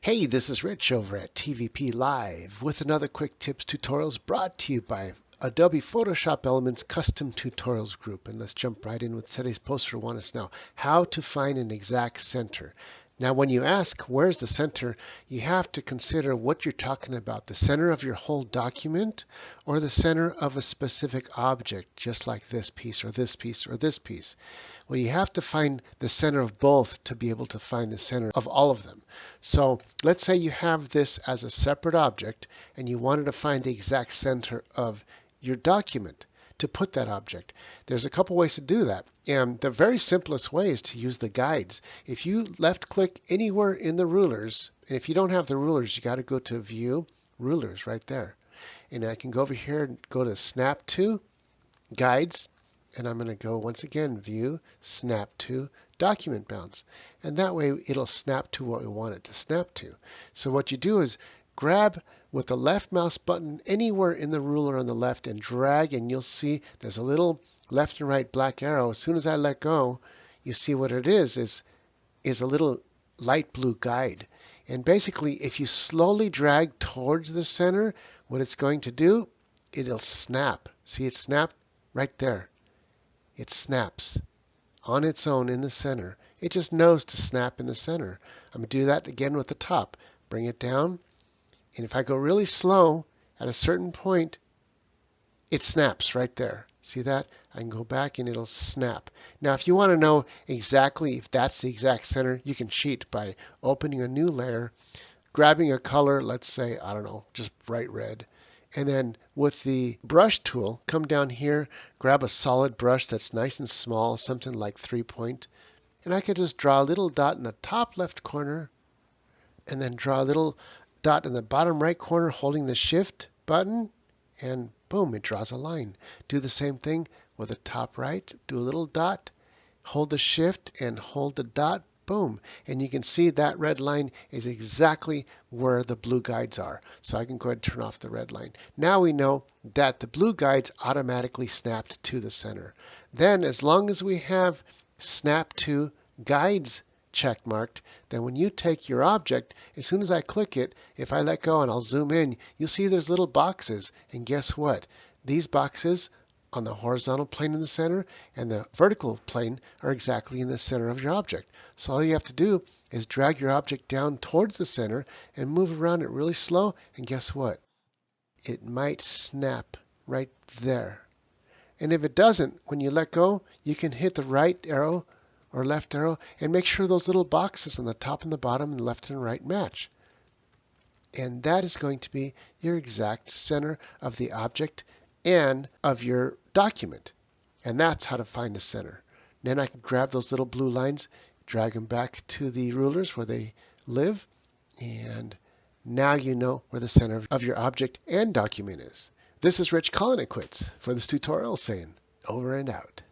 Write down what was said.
Hey, this is Rich over at TVP Live with another quick tips tutorials brought to you by Adobe Photoshop Elements Custom Tutorials Group. And let's jump right in with today's poster. Want us now how to find an exact center. Now, when you ask where's the center, you have to consider what you're talking about, the center of your whole document or the center of a specific object, just like this piece or this piece or this piece. Well, you have to find the center of both to be able to find the center of all of them. So let's say you have this as a separate object and you wanted to find the exact center of your document to put that object. There's a couple ways to do that. And the very simplest way is to use the guides. If you left click anywhere in the rulers, and if you don't have the rulers, you got to go to View, Rulers right there. And I can go over here and go to Snap to, Guides, and I'm going to go once again, View, Snap to, Document Bounds. And that way it'll snap to what we want it to snap to. So what you do is grab with the left mouse button anywhere in the ruler on the left and drag, and you'll see there's a little left and right black arrow. As soon as I let go, you see what it is a little light blue guide. And basically, if you slowly drag towards the center, what it's going to do, it'll snap. See it snap right there. It snaps on its own in the center. It just knows to snap in the center. I'm going to do that again with the top. Bring it down. And if I go really slow, at a certain point, it snaps right there. See that? I can go back and it'll snap. Now, if you want to know exactly if that's the exact center, you can cheat by opening a new layer, grabbing a color, let's say, I don't know, just bright red. And then with the brush tool, come down here, grab a solid brush that's nice and small, something like 3-point. And I could just draw a little dot in the top left corner and then draw a little dot in the bottom right corner holding the shift button, and boom, it draws a line. Do the same thing with the top right, do a little dot, hold the shift and hold the dot, boom. And you can see that red line is exactly where the blue guides are. So I can go ahead and turn off the red line. Now we know that the blue guides automatically snapped to the center. Then as long as we have snap to guides check marked, then when you take your object, as soon as I click it, if I let go and I'll zoom in, you'll see there's little boxes. And guess what? These boxes on the horizontal plane in the center and the vertical plane are exactly in the center of your object. So all you have to do is drag your object down towards the center and move around it really slow, and guess what? It might snap right there. And if it doesn't, when you let go, you can hit the right arrow or left arrow and make sure those little boxes on the top and the bottom and left and right match. And that is going to be your exact center of the object and of your document. And that's how to find the center. Then I can grab those little blue lines, drag them back to the rulers where they live, and now you know where the center of your object and document is. This is Rich calling it quits for this tutorial, saying over and out.